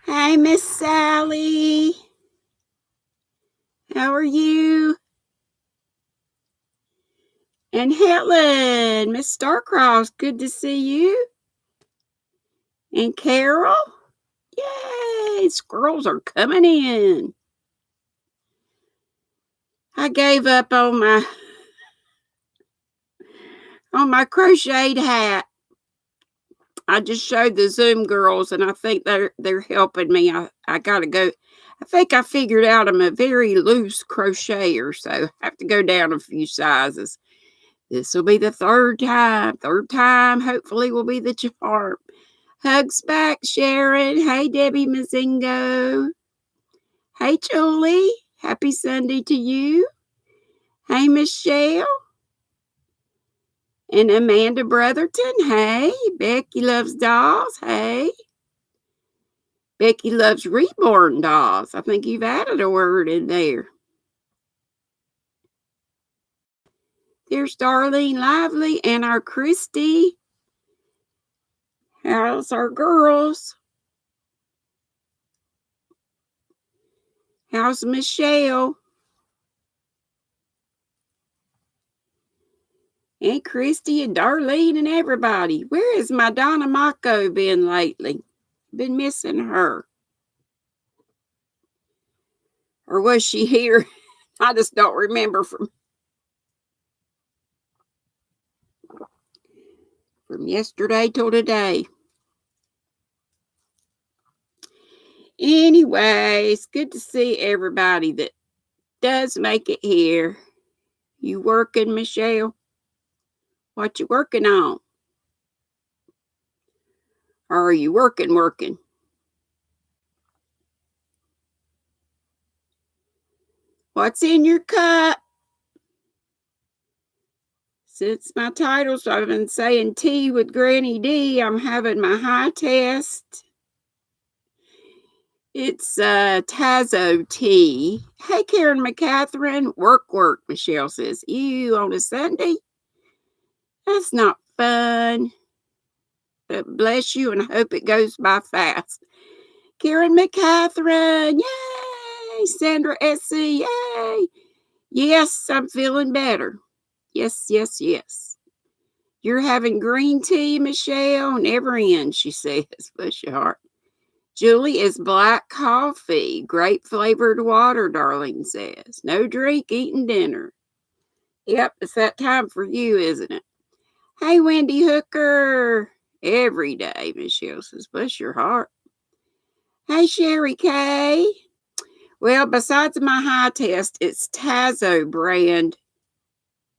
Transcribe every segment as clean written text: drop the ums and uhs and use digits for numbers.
Hi, Miss Sally. How are you? And Helen, Miss Starcross, good to see you. And Carol, yay, squirrels are coming in. I gave up on my crocheted hat. I just showed the Zoom girls, and I think they're helping me. I gotta go. I think I figured out I'm a very loose crocheter, so I have to go down a few sizes. This will be the third time. Third time, hopefully, will be the charm. Hugs back, Sharon. Hey, Debbie Mazingo. Hey, Julie. Happy Sunday to you. Hey, Michelle. And Amanda Brotherton. Hey, Becky loves dolls. Hey. Becky loves reborn dolls. I think you've added a word in there. There's Darlene Lively and our Christy. How's our girls? How's Michelle? And Christy and Darlene and everybody. Where has my Donna Mako been lately? Been missing her. Or was she here? I just don't remember from yesterday till today. Anyway, it's good to see everybody that does make it here. You working, Michelle? What you working on? Or are you working? What's in your cup? Since my title, so I've been saying tea with GrannyDee. I'm having my high test. It's Tazo tea. Hey, Karen McCatherine. Work, Michelle says. Ew, on a Sunday? That's not fun. But bless you and I hope it goes by fast. Karen McCatherine. Yay. Sandra S.C. Yay. Yes, I'm feeling better. Yes. You're having green tea, Michelle? Never end, she says. Bless your heart. Julie is black coffee. Grape flavored water, Darlene says. No drink, eating dinner. Yep, it's that time for you, isn't it? Hey, Wendy Hooker. Every day, Michelle says. Bless your heart. Hey, Sherry K. Well, besides my high test, it's Tazo brand.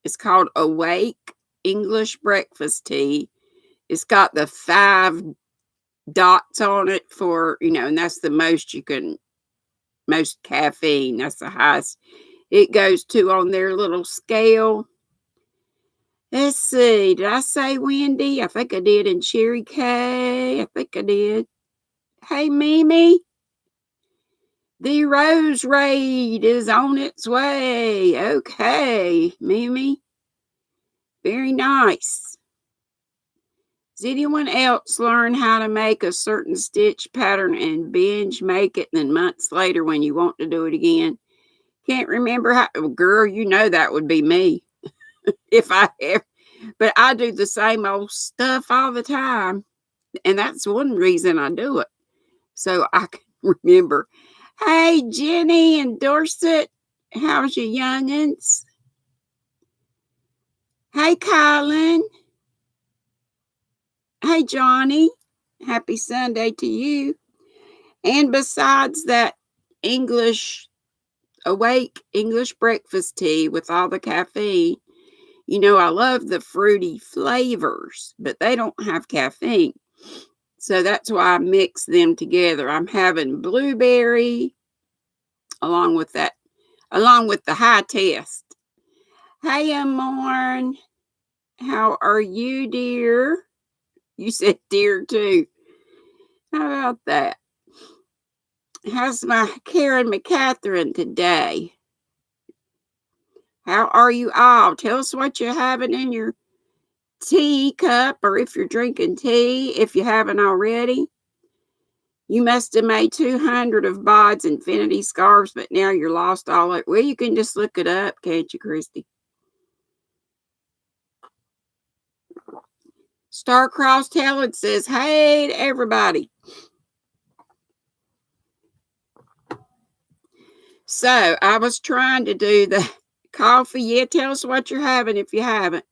It's called Awake English Breakfast Tea. It's got the 5 dots on it for, and that's the most most caffeine. That's the highest it goes to on their little scale. Let's see. Did I say Wendy? I think I did. And Sherry K. I think I did. Hey, Mimi. The Rose Raid is on its way. Okay, Mimi. Very nice. Does anyone else learn how to make a certain stitch pattern and binge make it, and then months later when you want to do it again? Can't remember how. Well, girl, that would be me. If I ever. But I do the same old stuff all the time. And that's one reason I do it. So I can remember. Hey, Jenny and Dorset. How's your youngins? Hey, Colin. Hey, Johnny. Happy Sunday to you. And besides that Awake English breakfast tea with all the caffeine, I love the fruity flavors, but they don't have caffeine. So that's why I mix them together. I'm having blueberry along with the high test. Hey, Morn. How are you, dear? You said dear too. How about that? How's my Karen McCatherine today? How are you all? Tell us what you're having in your tea cup, or if you're drinking tea, if you haven't already. You must have made 200 of Bod's infinity scarves, but now you're lost all it. Well, you can just look it up, can't you, Christy? Star-Crossed Helen says, hey to everybody. So I was trying to do the coffee. Yeah, tell us what you're having if you haven't.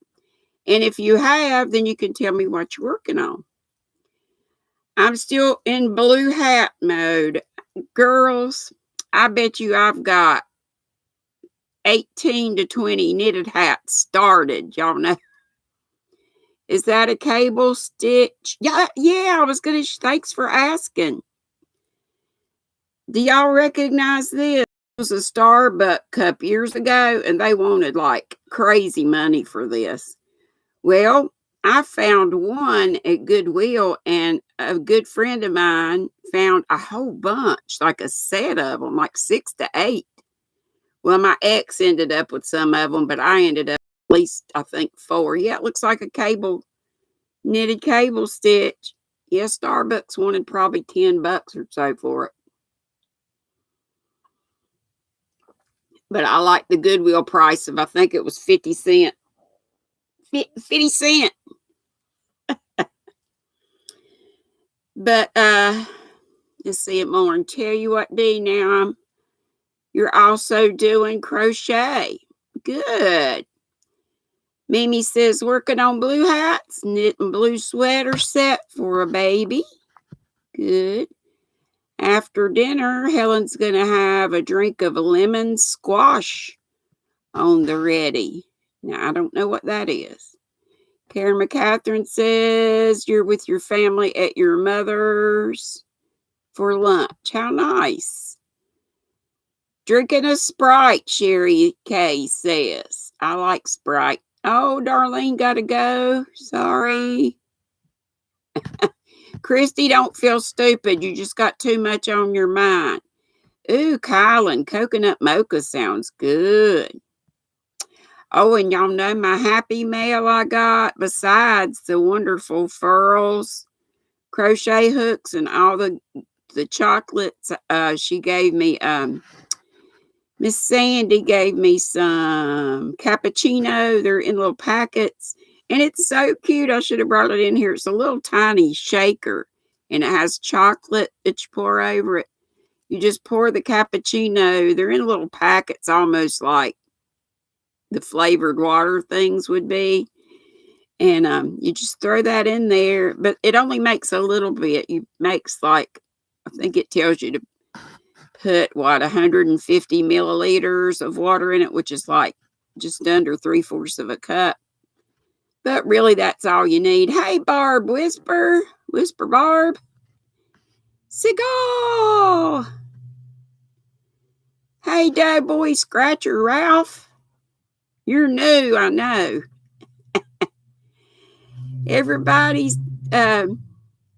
And if you have, then you can tell me what you're working on. I'm still in blue hat mode. Girls, I bet you I've got 18 to 20 knitted hats started. Y'all know. Is that a cable stitch? Yeah, I was gonna. Thanks for asking. Do y'all recognize this? It was a Starbucks cup years ago, and they wanted like crazy money for this. Well, I found one at Goodwill, and a good friend of mine found a whole bunch, like a set of them, like 6 to 8. Well, my ex ended up with some of them, but I ended up at least, I think, 4. Yeah, it looks like a knitted cable stitch. Yeah, Starbucks wanted probably $10 or so for it. But I like the Goodwill price of, I think it was 50 cents. 50 cents. But let's see it more and tell you what, Dee. Now you're also doing crochet. Good. Mimi says working on blue hats, knitting blue sweater set for a baby. Good. After dinner, Helen's going to have a drink of a lemon squash on the ready. Now, I don't know what that is. Karen McCatherine says you're with your family at your mother's for lunch. How nice. Drinking a Sprite, Sherry K says. I like Sprite. Oh, Darlene got to go. Sorry. Christy, don't feel stupid. You just got too much on your mind. Ooh, Kylan, coconut mocha sounds good. Oh, and y'all know my happy mail I got, besides the wonderful furls, crochet hooks, and all the chocolates. She gave me, Miss Sandy gave me some cappuccino. They're in little packets, and it's so cute. I should have brought it in here. It's a little tiny shaker, and it has chocolate that you pour over it. You just pour the cappuccino. They're in little packets, almost like the flavored water things would be. And you just throw that in there, but it only makes a little bit. You makes like, I think it tells you to put 150 milliliters of water in it, which is like just under 3/4 of a cup. But really, that's all you need. Hey, Barb, whisper Barb. Cigar. Hey, Doughboy Scratcher Ralph. You're new, I know. Everybody's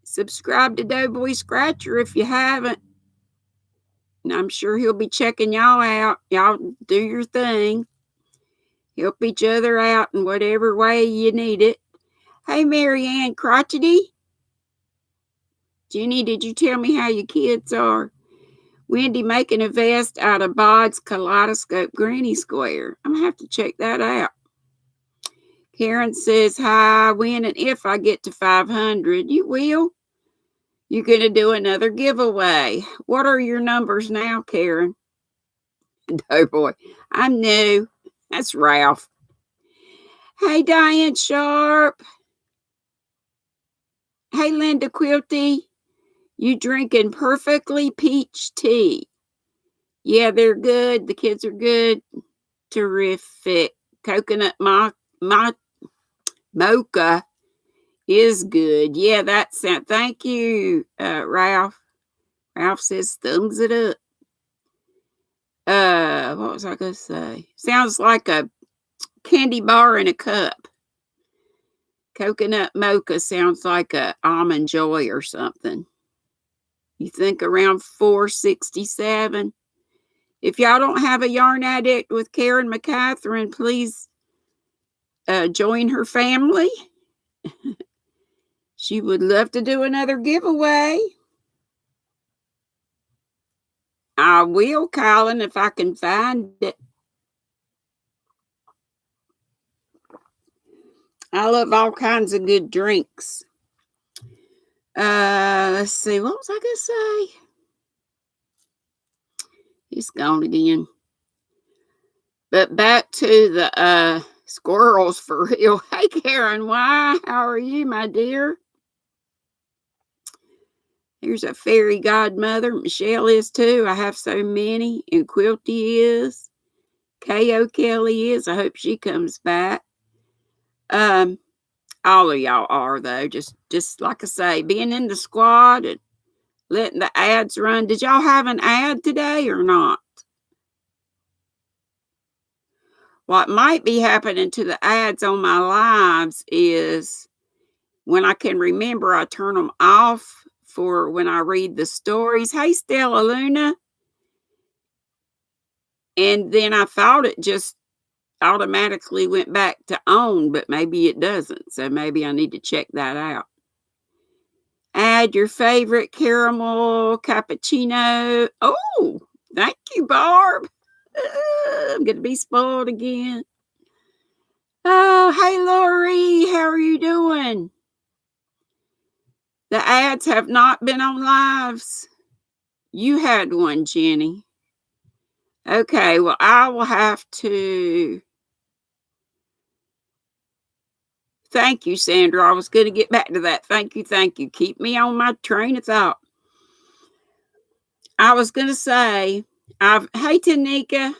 subscribe to Doughboy Scratcher if you haven't. And I'm sure he'll be checking y'all out. Y'all do your thing. Help each other out in whatever way you need it. Hey, Marianne Crotchety. Jenny, did you tell me how your kids are? Wendy making a vest out of Bod's Kaleidoscope Granny Square. I'm going to have to check that out. Karen says, hi, when and if I get to 500. You will? You're going to do another giveaway. What are your numbers now, Karen? Oh, boy. I'm new. That's Ralph. Hey, Diane Sharp. Hey, Linda Quilty. You drinking perfectly peach tea? Yeah, they're good. The kids are good. Terrific. Coconut mocha is good. Yeah, that's it. Thank you, Ralph. Ralph says thumbs it up. What was I going to say? Sounds like a candy bar in a cup. Coconut mocha sounds like a almond joy or something. You think around 467. If y'all don't have a yarn addict with Karen McCatherine, please join her family. She would love to do another giveaway. I will, Colin, if I can find it. I love all kinds of good drinks. Let's see. What was I going to say? He's gone again. But back to the squirrels for real. Hey, Karen, why? How are you, my dear? Here's a fairy godmother. Michelle is too. I have so many. And Quilty is. K.O. Kelly is. I hope she comes back. All of y'all are, though. Just like I say, being in the squad and letting the ads run. Did y'all have an ad today or not? What might be happening to the ads on my lives is when I can remember, I turn them off for when I read the stories. Hey, Stella Luna. And then I thought it just automatically went back to on, but maybe it doesn't. So maybe I need to check that out. Add your favorite caramel cappuccino. Oh, thank you, Barb. I'm going to be spoiled again. Oh, hey, Lori. How are you doing? The ads have not been on lives. You had one, Jenny. Okay, well, I will have to. Thank you, Sandra. I was going to get back to that. Thank you. Keep me on my train of thought. I was going to say, hey, Tanika,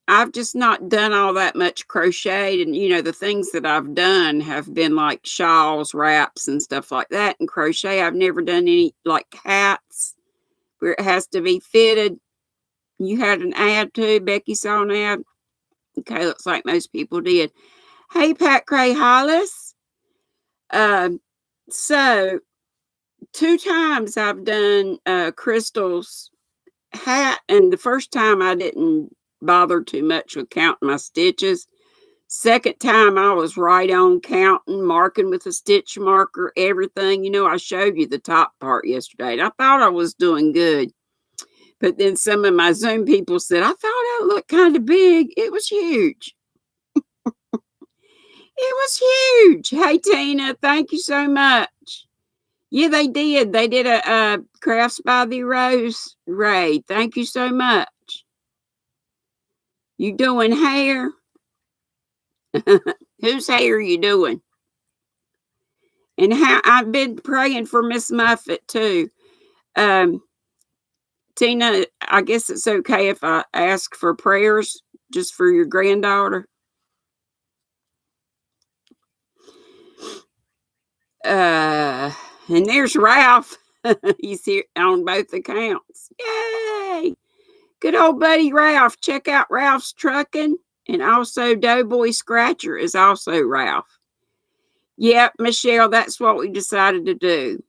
I've just not done all that much crochet. And, the things that I've done have been like shawls, wraps, and stuff like that. And crochet, I've never done any like hats where it has to be fitted. You had an ad too. Becky saw an ad. Okay, looks like most people did. Hey, Pat Cray Hollis. So 2 times I've done Crystal's hat, and the first time I didn't bother too much with counting my stitches. Second time I was right on counting, marking with a stitch marker, everything. I showed you the top part yesterday, and I thought I was doing good. But then some of my Zoom people said, I thought I looked kind of big. It was huge. It was huge. Hey, Tina, thank you so much. Yeah, they did. They did a Crafts by the Rose raid. Thank you so much. You doing hair? Whose hair are you doing? And how I've been praying for Miss Muffet too. Tina, I guess it's okay if I ask for prayers just for your granddaughter. And there's Ralph. He's here on both accounts. Yay! Good old buddy Ralph. Check out Ralph's Trucking. And also Doughboy Scratcher is also Ralph. Yep, Michelle, that's what we decided to do.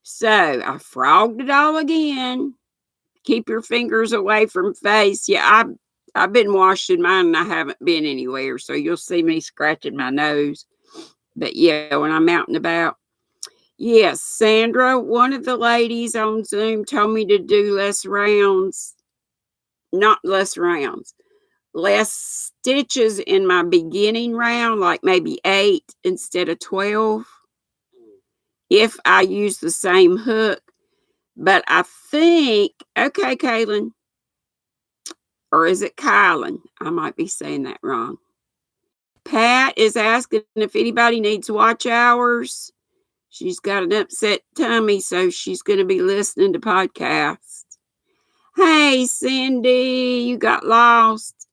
So I frogged it all again. Keep your fingers away from face. Yeah, I've been washing mine and I haven't been anywhere. So you'll see me scratching my nose. But yeah, when I'm out and about. Yes, Sandra, one of the ladies on Zoom told me to do less rounds. Not less rounds. Less stitches in my beginning round, like maybe 8 instead of 12. If I use the same hook. But I think, okay, Kaylin, or is it Kylan? I might be saying that wrong. Pat is asking if anybody needs watch hours. She's got an upset tummy, so she's going to be listening to podcasts. Hey, Cindy, you got lost.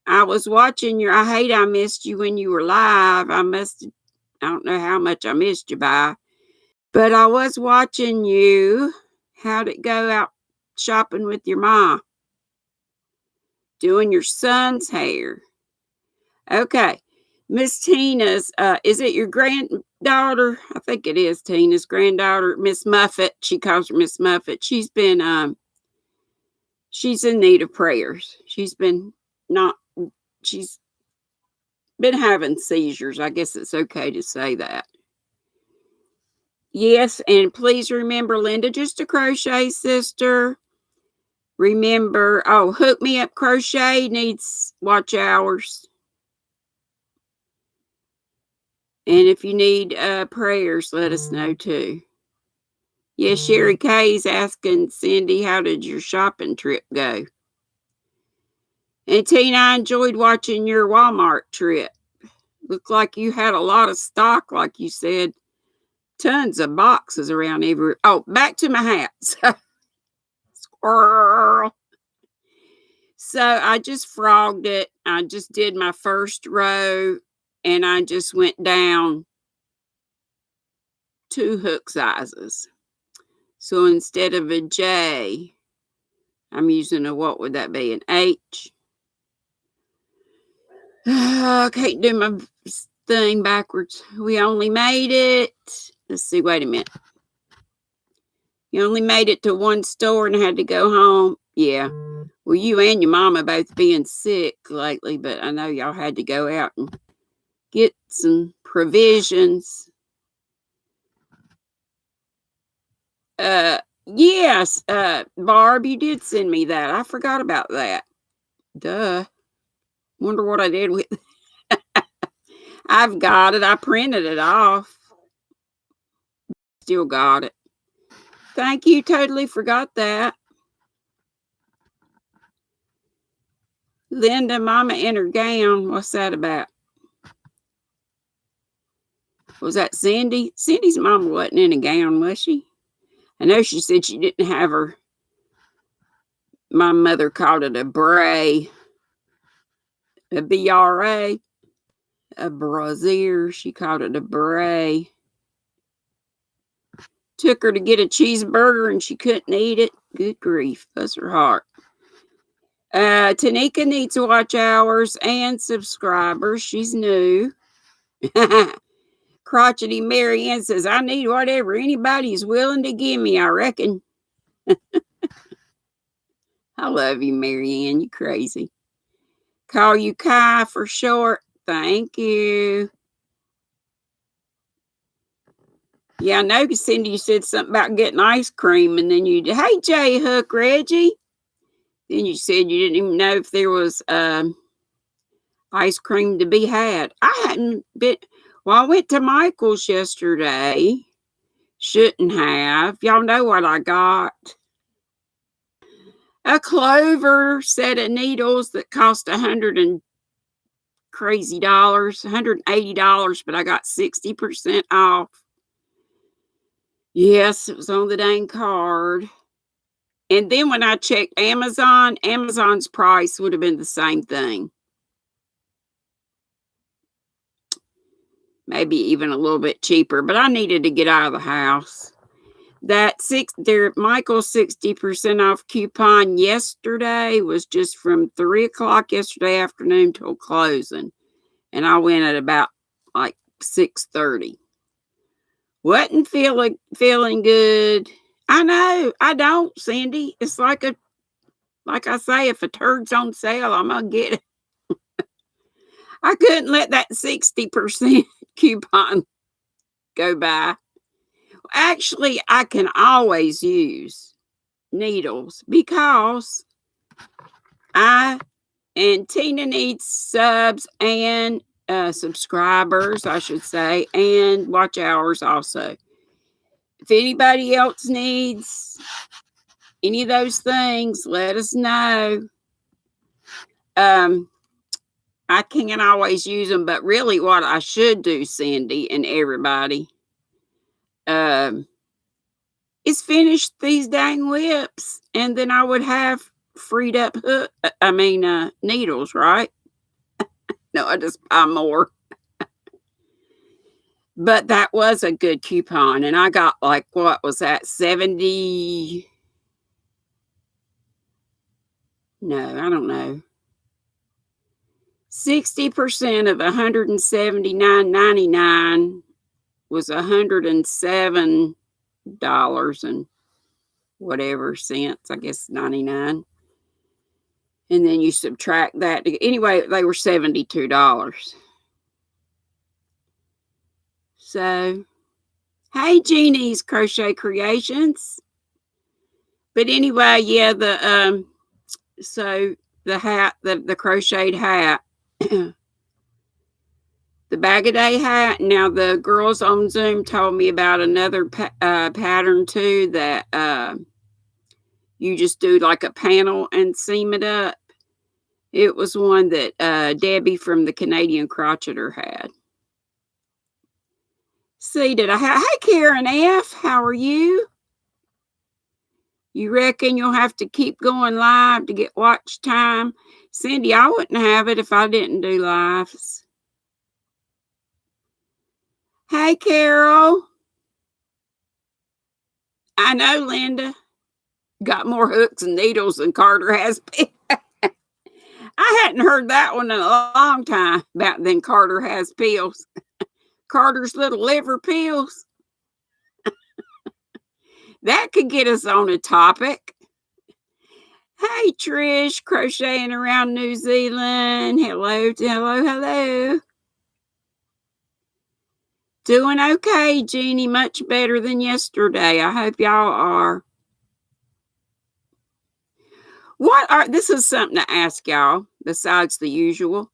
I was watching I hate I missed you when you were live. I don't know how much I missed you by, but I was watching you. How'd it go out shopping with your mom? Doing your son's hair. Okay. Miss Tina's, is it your daughter, I think it is Tina's granddaughter, Miss Muffet. She calls her Miss Muffet. She's in need of prayers. Not she's been having seizures. I guess it's okay to say that. Yes, and please remember Linda Just a Crochet Sister. Remember, Hook Me Up Crochet needs watch hours. And if you need prayers, let us know too. Yes, Sherry Kay's asking Cindy, how did your shopping trip go? And Tina, I enjoyed watching your Walmart trip. Looked like you had a lot of stock, like you said. Tons of boxes around everywhere. Oh, back to my hats. Squirrel. So I just frogged it. I just did my first row and I just went down 2 hook sizes. So instead of a J, I'm using what would that be? An H. I can't do my thing backwards. We only made it. Let's see, wait a minute. You only made it to one store and had to go home. Yeah. Well, you and your mama both being sick lately, but I know y'all had to go out and get some provisions. Yes, Barb, you did send me that. I forgot about that. Duh. Wonder what I did with I've got it. I printed it off. Still got it. Thank you. Totally forgot that. Linda, Mama in her gown. What's that about? Was that Cindy? Cindy's mama wasn't in a gown, was she? I know she said she didn't have her. My mother called it a bray. A BRA. A brassiere. She called it a bray. Took her to get a cheeseburger and she couldn't eat it. Good grief. Bless her heart. Tanika needs watch hours and subscribers. She's new. Crotchety Marianne says, I need whatever anybody is willing to give me, I reckon. I love you, Marianne. You crazy. Call you Kai for short. Thank you. Yeah, I know, Cindy, you said something about getting ice cream, and then hey, J Hook Reggie. Then you said you didn't even know if there was ice cream to be had. I hadn't been. Well, I went to Michael's yesterday. Shouldn't have. Y'all know what I got. A Clover set of needles that cost $180, but I got 60% off. Yes, it was on the dang card. And then when I checked Amazon's price would have been the same thing. Maybe even a little bit cheaper, but I needed to get out of the house. Michael's 60% off coupon yesterday was just from 3 o'clock yesterday afternoon till closing. And I went at about like 6:30. Wasn't feeling good. I know. I don't, Cindy. It's like I say, if a turd's on sale, I'm gonna get it. I couldn't let that 60% coupon go by. Actually, I can always use needles because and Tina needs subs and subscribers, I should say, and watch hours also. If anybody else needs any of those things, let us know. I can't always use them, but really what I should do, Cindy and everybody, is finish these dang whips, and then I would have freed up needles, right? No, I just buy more. But that was a good coupon, and I got like, what was that, 70? No, I don't know. 60% of $179.99 was $107 and whatever cents, I guess 99. And then you subtract that. Anyway, they were $72. So, hey, Jeannie's Crochet Creations. But anyway, yeah, so the hat, the crocheted hat, the Bag a Day hat. Now the girls on Zoom told me about another pattern too that you just do like a panel and seam it up. It was one that Debbie from the Canadian Crocheter had. See, did I have? Hey, Karen F, how are you? You reckon you'll have to keep going live to get watch time? Cindy, I wouldn't have it if I didn't do lives. Hey, Carol. I know, Linda. Got more hooks and needles than Carter has. I hadn't heard that one in a long time about then Carter has pills. Carter's little liver pills. That could get us on a topic. Hey, Trish, crocheting around New Zealand. Hello, hello, hello. Doing okay, Jeannie. Much better than yesterday. I hope y'all are. This is something to ask y'all besides the usual.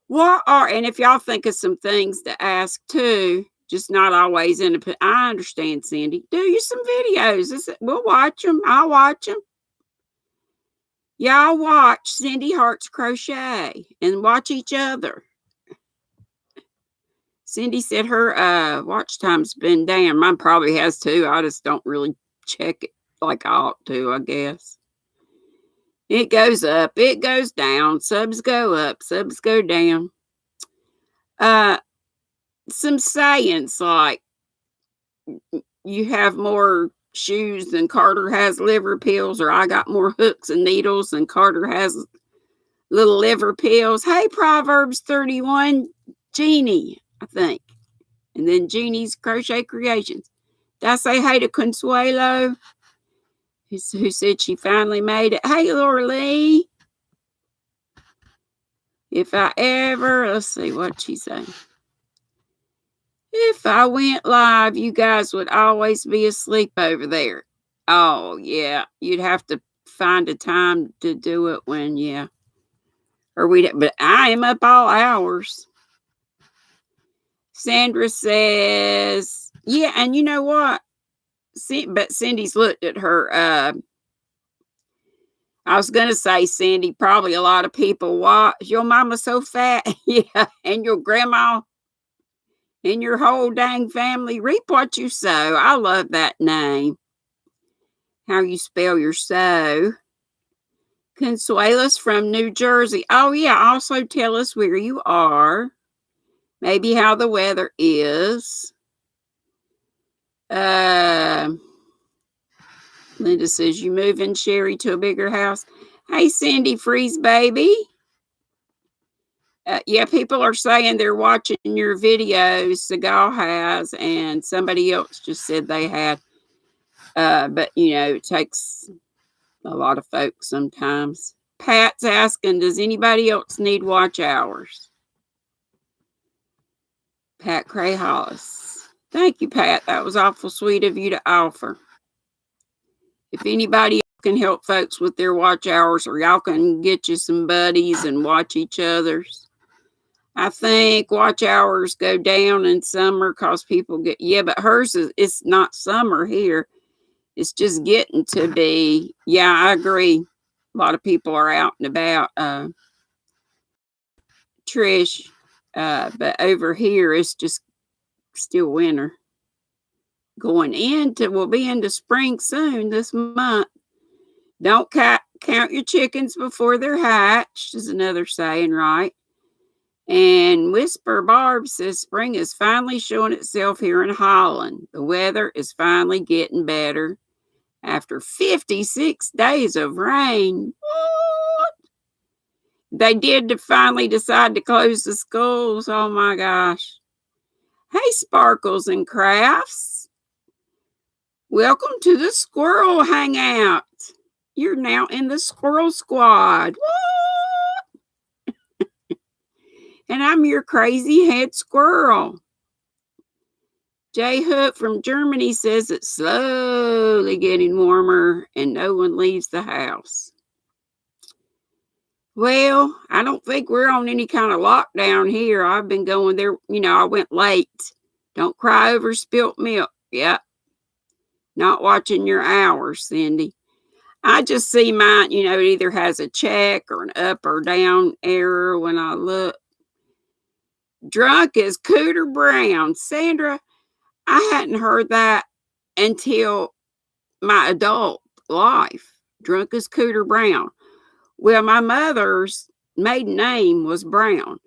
And if y'all think of some things to ask too, just not always I understand, Cindy. Do you some videos. We'll watch them. I'll watch them. Y'all watch Cindy Hart's Crochet and watch each other. Cindy said her watch time's been down. Mine probably has too. I just don't really check it like I ought to, I guess. It goes up, it goes down. Subs go up, subs go down. Some sayings like you have more shoes than Carter has liver pills, or I got more hooks and needles than Carter has little liver pills. Hey, Proverbs 31, Jeannie, I think. And then Jeannie's Crochet Creations. Did I say hey to Consuelo, who said she finally made it? Hey, Laura Lee. If I ever, let's see what she's saying. If I went live, you guys would always be asleep over there. Oh, yeah. You'd have to find a time to do it when, yeah. But I am up all hours. Sandra says, yeah, and you know what? But Cindy's looked at her. I was going to say, Cindy, probably a lot of people watch. Your mama's so fat. Yeah, and your grandma and your whole dang family reap what you sow. I love that name. How you spell your sow. Consuela's from New Jersey. Oh, yeah. Also tell us where you are. Maybe how the weather is. Linda says, you moving Sherry to a bigger house. Hey, Cindy Freeze Baby. Yeah, people are saying they're watching your videos. Segal has, and somebody else just said they had. But, it takes a lot of folks sometimes. Pat's asking, does anybody else need watch hours? Pat Cray Hollis. Thank you, Pat. That was awful sweet of you to offer. If anybody can help folks with their watch hours, or y'all can get you some buddies and watch each other's. I think watch hours go down in summer because people but hers it's not summer here. It's just getting to be, yeah, I agree. A lot of people are out and about, Trish, but over here it's just still winter. We'll be into spring soon this month. Don't count your chickens before they're hatched is another saying, right? And Whisper Barb says spring is finally showing itself here in Holland. The weather is finally getting better after 56 days of rain. What? They did finally decide to close the schools. Oh my gosh. Hey, Sparkles and Crafts. Welcome to the Squirrel Hangout. You're now in the Squirrel Squad. What? And I'm your crazy head squirrel. J Hook from Germany says it's slowly getting warmer and no one leaves the house. Well, I don't think we're on any kind of lockdown here. I've been going there, I went late. Don't cry over spilt milk. Yep. Not watching your hours, Cindy. I just see mine, it either has a check or an up or down error when I look. Drunk as Cooter Brown. Sandra, I hadn't heard that until my adult life. Drunk as Cooter Brown. Well, my mother's maiden name was Brown,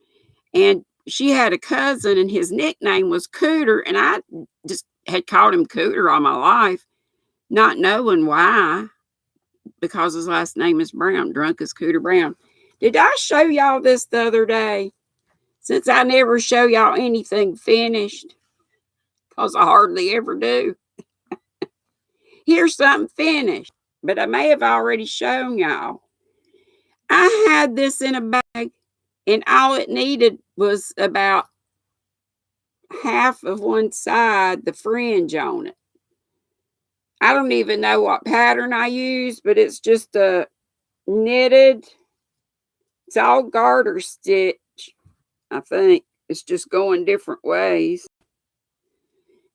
and she had a cousin, and his nickname was Cooter, and I just had called him Cooter all my life, not knowing why, because his last name is Brown. Drunk as Cooter Brown. Did I show y'all this the other day? Since I never show y'all anything finished, because I hardly ever do. Here's something finished, but I may have already shown y'all. I had this in a bag, and all it needed was about half of one side, the fringe on it. I don't even know what pattern I use, but it's just a knitted, it's all garter stitch, I think. It's just going different ways.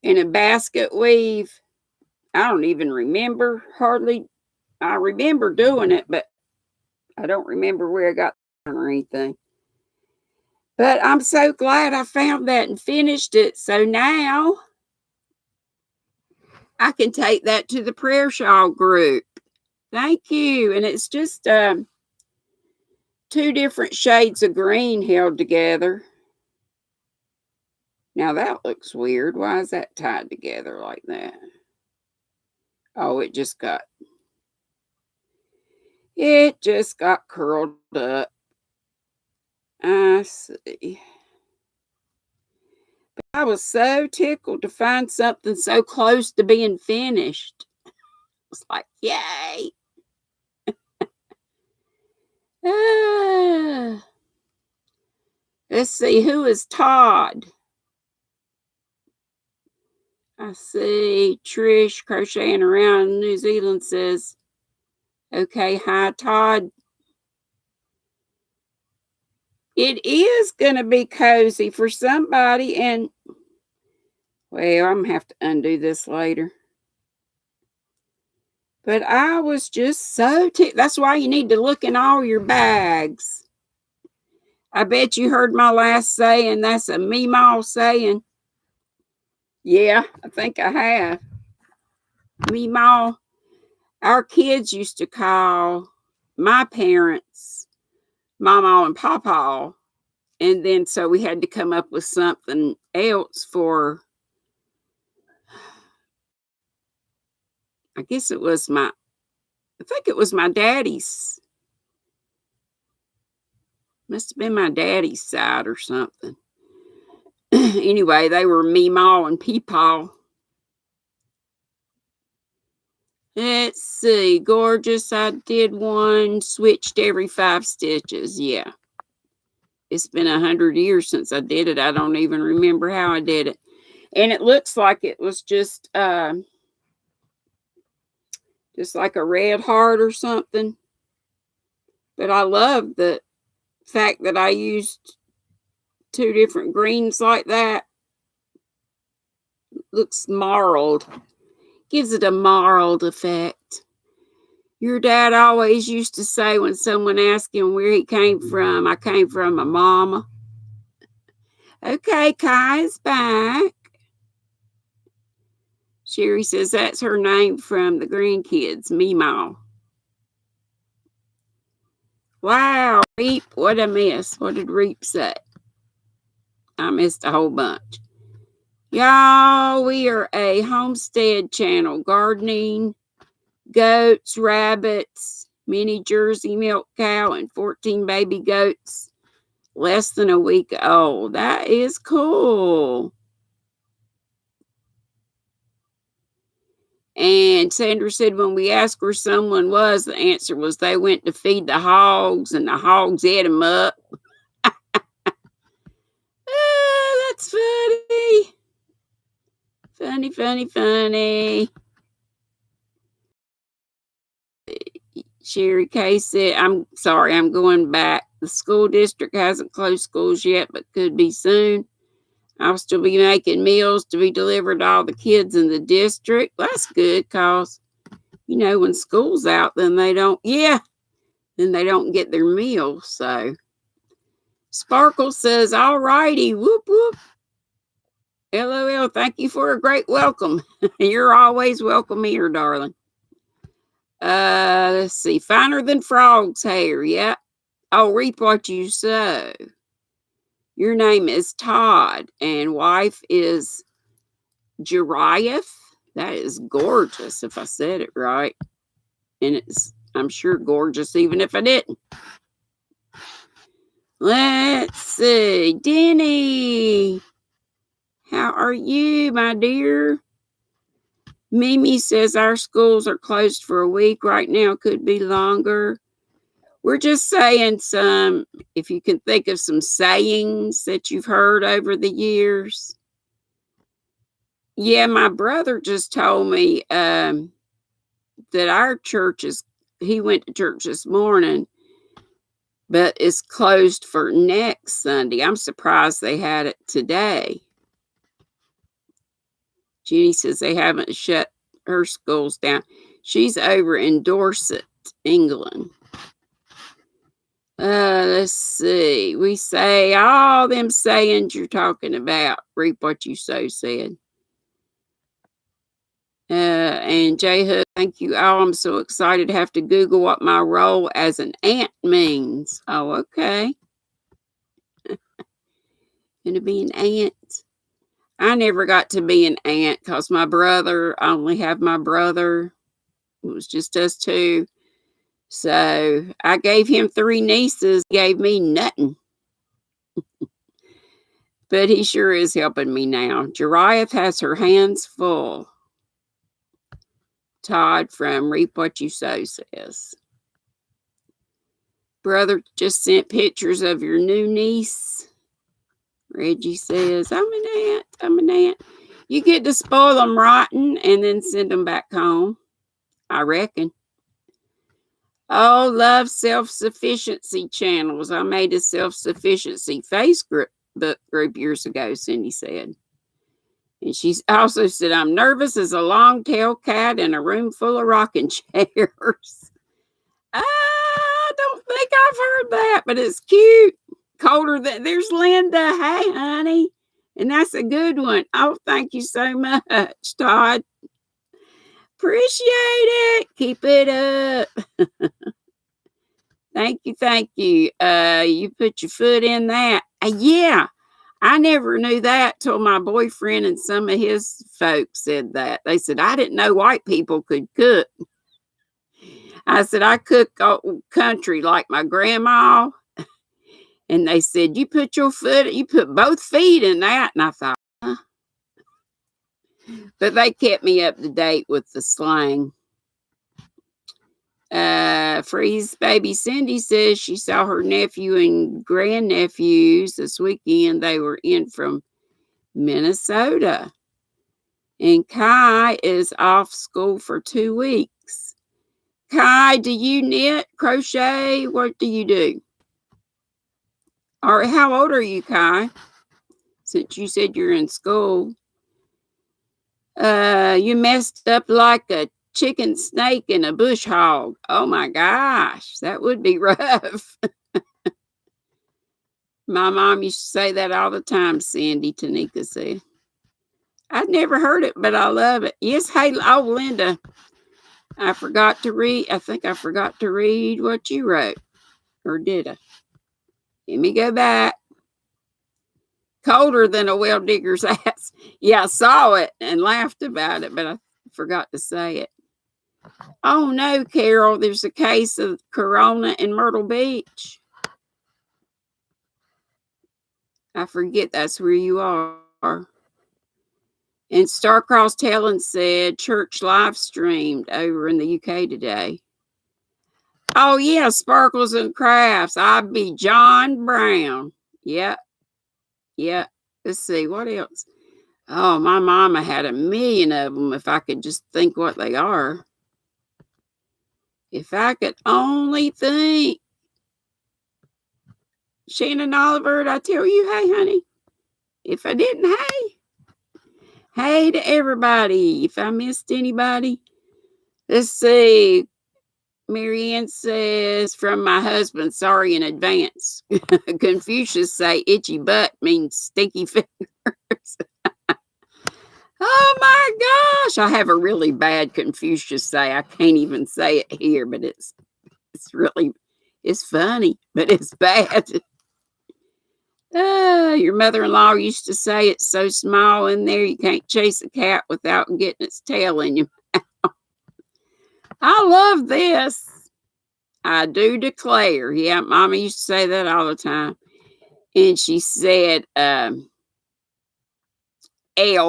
In a basket weave. I don't even remember hardly. I remember doing it, but I don't remember where I got it or anything. But I'm so glad I found that and finished it. So now I can take that to the prayer shawl group. Thank you. And it's just 2 different shades of green held together. Now that looks weird. Why is that tied together like that? Oh, it just got curled up. I see. But I was so tickled to find something so close to being finished. I was like, yay. Let's see, who is Todd? I see Trish crocheting around New Zealand says, okay, hi, Todd. It is going to be cozy for somebody, and, well, I'm going to have to undo this later. But I was just so that's why you need to look in all your bags. I bet you heard my last saying. That's a Meemaw saying. Yeah, I think I have. Meemaw. Our kids used to call my parents Mama and Papa. And then so we had to come up with something else for, I guess it was I think it was my daddy's. Must have been my daddy's side or something. Anyway, they were Meemaw and Peepaw. Let's see. Gorgeous. I did one. Switched every 5 stitches. Yeah. It's been 100 years since I did it. I don't even remember how I did it. And it looks like it was just like a red heart or something. But I love the fact that I used 2 different greens like that. Looks marled. Gives it a marled effect. Your dad always used to say when someone asked him where he came from, I came from my mama. Okay, Kai's back. Sherry says that's her name from the grandkids, Meemaw. Wow, Reap, what I miss? What did Reap say? I missed a whole bunch. Y'all, we are a homestead channel. Gardening, goats, rabbits, mini Jersey milk cow, and 14 baby goats less than a week old. That is cool. And Sandra said when we asked where someone was, the answer was they went to feed the hogs and the hogs ate them up. That's funny. Funny, funny, funny. Sherry Kay said, I'm sorry, I'm going back. The school district hasn't closed schools yet, but could be soon. I'll still be making meals to be delivered to all the kids in the district. That's good because, when school's out, then they don't get their meals. So Sparkle says, all righty, whoop, whoop. LOL, thank you for a great welcome. You're always welcome here, darling. Let's see. Finer than frog's hair. Yeah. Oh, reap what you sow. Your name is Todd, and wife is Giraffe. That is gorgeous, if I said it right. And it's, I'm sure, gorgeous, even if I didn't. Let's see. Denny, how are you, my dear? Mimi says our schools are closed for a week right now. Could be longer. We're just saying some, if you can think of some sayings that you've heard over the years. Yeah, my brother just told me that our church he went to church this morning, but it's closed for next Sunday. I'm surprised they had it today. Jenny says they haven't shut her schools down. She's over in Dorset, England. Let's see. We say all them sayings you're talking about. Reap what you sow, said. And J Hood, thank you all. I'm so excited to have to Google what my role as an aunt means. Oh, okay. Gonna be an aunt. I never got to be an aunt because I only have my brother. It was just us two. So I gave him 3 nieces, gave me nothing. But he sure is helping me now. Giraffe has her hands full. Todd from Reap What You Sow says. Brother just sent pictures of your new niece. Reggie says, I'm an aunt. You get to spoil them rotten and then send them back home, I reckon. Oh, love self-sufficiency channels. I made a self-sufficiency Facebook group years ago, Cindy said. And she also said, I'm nervous as a long-tailed cat in a room full of rocking chairs. I don't think I've heard that, but it's cute. Colder than, there's Linda. Hey, honey. And that's a good one. Oh, thank you so much, Todd. Appreciate it. Keep it up. Thank you. You put your foot in that. Yeah. I never knew that till my boyfriend and some of his folks said that. They said, I didn't know white people could cook. I said, I cook country like my grandma. And they said, you put both feet in that. And I thought, huh? But they kept me up to date with the slang. Freeze Baby Cindy says she saw her nephew and grandnephews this weekend. They were in from Minnesota. And Kai is off school for 2 weeks. Kai, do you knit, crochet? What do you do? Or how old are you, Kai? Since you said you're in school. You messed up like a chicken snake and a bush hog. Oh my gosh, that would be rough. My mom used to say that all the time, Sandy, Tanika said. I'd never heard it, but I love it. Yes, hey, oh, Linda. I forgot to read. I think I forgot to read what you wrote. Or did I? Let me go back. Colder than a well digger's ass. Yeah, I saw it and laughed about it, but I forgot to say it. Oh no, Carol, there's a case of corona in Myrtle Beach. I forget that's where you are. And Starcross Talon said church live streamed over in the UK today. Oh, yeah, Sparkles and Crafts. I'd be John Brown. Yep. Yep. Let's see, what else? Oh, my mama had a million of them if I could just think what they are. If I could only think. Shannon Oliver, did I tell you, hey, honey? If I didn't, hey. Hey to everybody. If I missed anybody. Let's see. Marianne says, from my husband, sorry in advance. Confucius say itchy butt means stinky fingers. Oh my gosh. I have a really bad Confucius say. I can't even say it here, but it's really, it's funny, but it's bad. Your mother-in-law used to say it's so small in there you can't chase a cat without getting its tail in your mouth. I love this. I do declare. Yeah, Mama used to say that all the time. And she said, L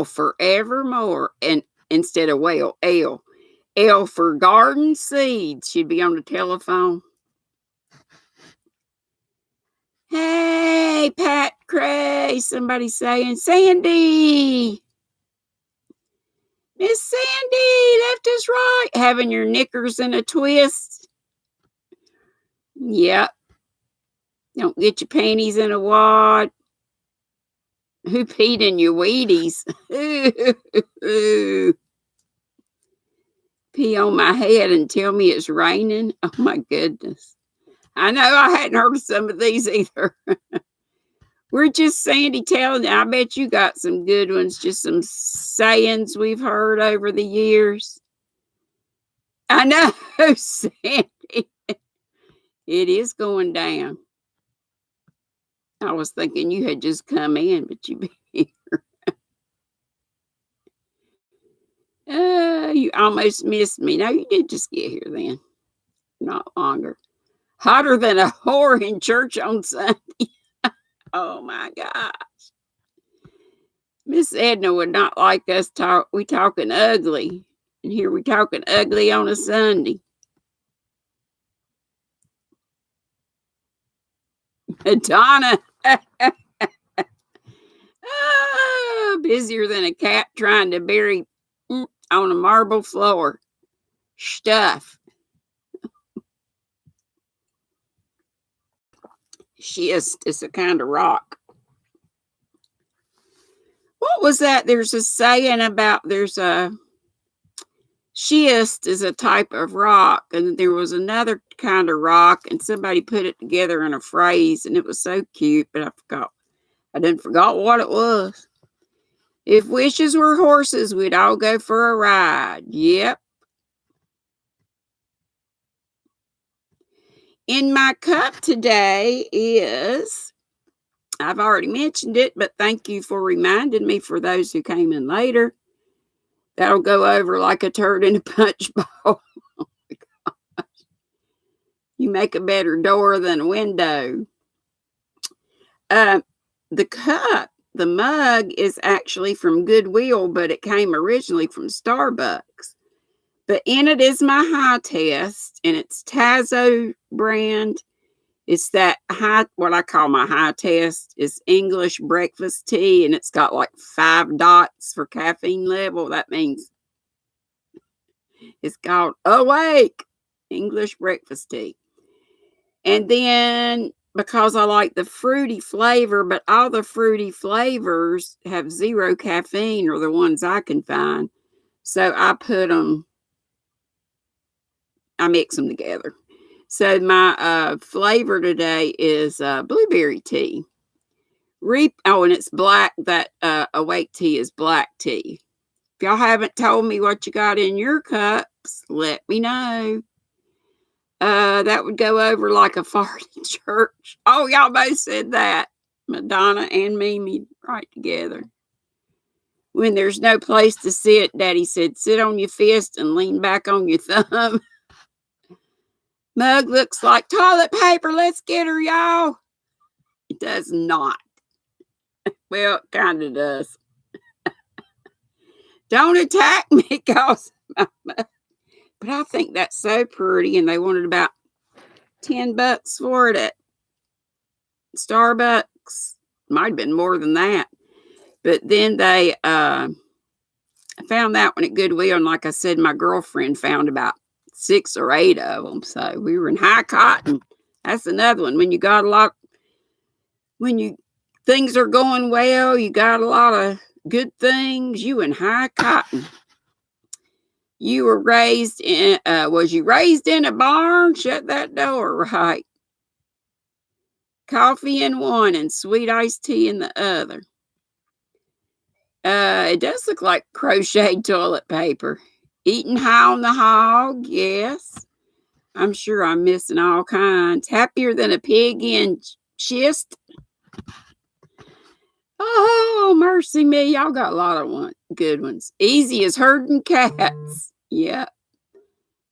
forevermore. And instead of well, L. L for garden seeds. She'd be on the telephone. Hey, Pat Cray. Somebody saying, Sandy. Miss Sandy, left is right. Having your knickers in a twist. Yep. Don't get your panties in a wad. Who peed in your Wheaties? Pee on my head and tell me it's raining. Oh my goodness. I know I hadn't heard of some of these either. We're just Sandy telling you. I bet you got some good ones. Just some sayings we've heard over the years. I know, Sandy. It is going down. I was thinking you had just come in, but you've been here. You almost missed me. No, you did just get here then. Not longer. Hotter than a whore in church on Sunday. Oh my gosh. Miss Edna would not like us we talking ugly. And here we talking ugly on a Sunday. Donna. Busier than a cat trying to bury on a marble floor. Stuff. Schist is a kind of rock. What was that? There's a saying about there's a schist is a type of rock, and there was another kind of rock, and somebody put it together in a phrase, and it was so cute, but I forgot. I didn't forgot what it was. If wishes were horses, we'd all go for a ride. Yep. In my cup today is, I've already mentioned it, but thank you for reminding me for those who came in later. That'll go over like a turd in a punch bowl. Oh my gosh. You make a better door than a window. The cup, the mug is actually from Goodwill, but it came originally from Starbucks. But in it is my high test, and it's Tazo brand. It's that high, what I call my high test is English breakfast tea, and it's got like 5 dots for caffeine level. That means it's called Awake English breakfast tea. And then because I like the fruity flavor, but all the fruity flavors have 0 caffeine, or the ones I can find. So I mix them together. So my flavor today is blueberry tea. And it's black. That Awake tea is black tea. If y'all haven't told me what you got in your cups, let me know. That would go over like a fart in church. Oh, y'all both said that. Madonna and Mimi right together. When there's no place to sit, Daddy said, sit on your fist and lean back on your thumb. Mug looks like toilet paper. Let's get her, y'all. It does not. Well, it kind of does. Don't attack me, cause but I think that's so pretty, and they wanted about $10 for it at Starbucks. Might have been more than that. But then they found that one at Goodwill, and like I said, my girlfriend found about 6 or 8 of them. So we were in high cotton. That's another one. When you got a lot, when things are going well, you got a lot of good things. You in high cotton. You were raised in. Was you raised in a barn? Shut that door, right? Coffee in one and sweet iced tea in the other. It does look like crocheted toilet paper. Eating high on the hog, yes. I'm sure I'm missing all kinds. Happier than a pig in schist. Oh, mercy me. Y'all got a lot of good ones. Easy as herding cats. Yep.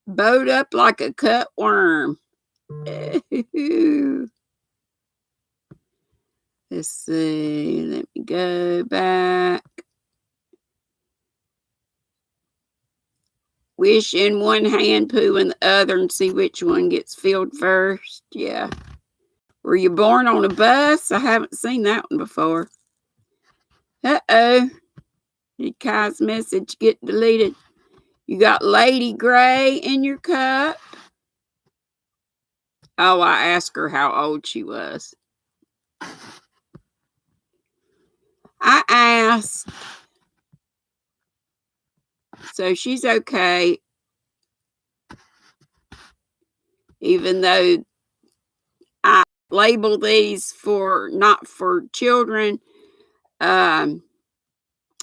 Bowed up like a cut worm. Let's see. Let me go back. Wish in one hand, poo in the other, and see which one gets filled first. Yeah. Were you born on a bus? I haven't seen that one before. Uh-oh. Did Kai's message get deleted? You got Lady Gray in your cup? Oh, I asked her how old she was. I asked. So she's okay. Even though I label these for not for children, I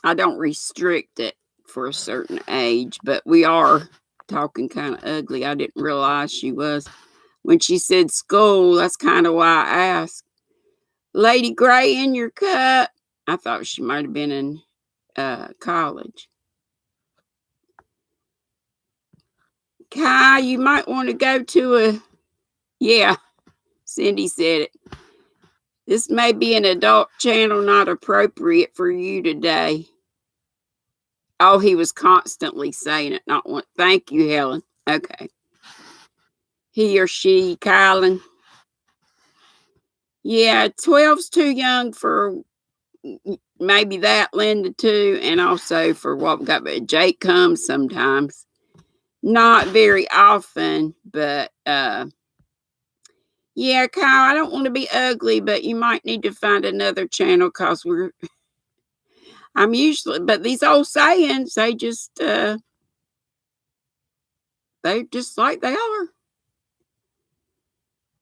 don't restrict it for a certain age, but we are talking kind of ugly. I didn't realize she was. When she said school, that's kind of why I asked. Lady Gray in your cup? I thought she might have been in college. Kai, you might want to go to a... Yeah, Cindy said it. This may be an adult channel, not appropriate for you today. Oh, he was constantly saying it, not one. Thank you, Helen. Okay. He or she, Kylan. Yeah, 12's too young for maybe that, Linda, too, and also for what we got. But Jake comes sometimes. Not very often, but yeah, Kyle, I don't want to be ugly, but you might need to find another channel because I'm usually, but these old sayings, they just like they are.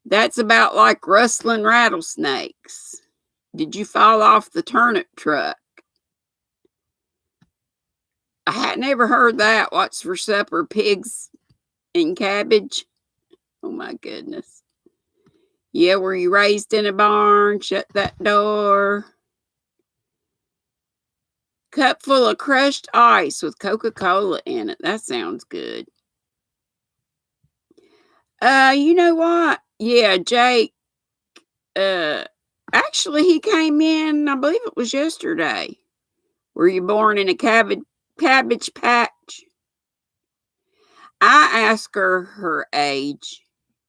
That's about like rustling rattlesnakes. Did you fall off the turnip truck? I had never heard that. What's for supper? Pigs and cabbage? Oh my goodness. Yeah, were you raised in a barn? Shut that door. Cup full of crushed ice with Coca-Cola in it. That sounds good. You know what? Yeah, Jake. Actually, he came in, I believe it was yesterday. Were you born in a cabbage patch? I asked her age,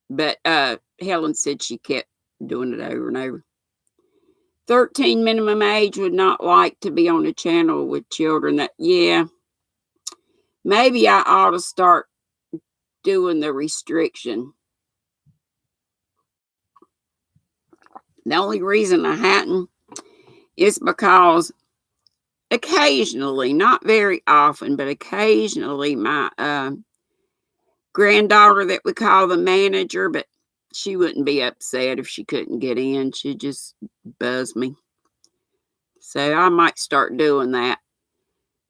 but Helen said she kept doing it over and over. 13 minimum age, would not like to be on a channel with children. That, yeah, maybe I ought to start doing the restriction. The only reason I hadn't is because occasionally, not very often, but occasionally, my granddaughter that we call the manager, but she wouldn't be upset if she couldn't get in. She'd just buzz me. So I might start doing that.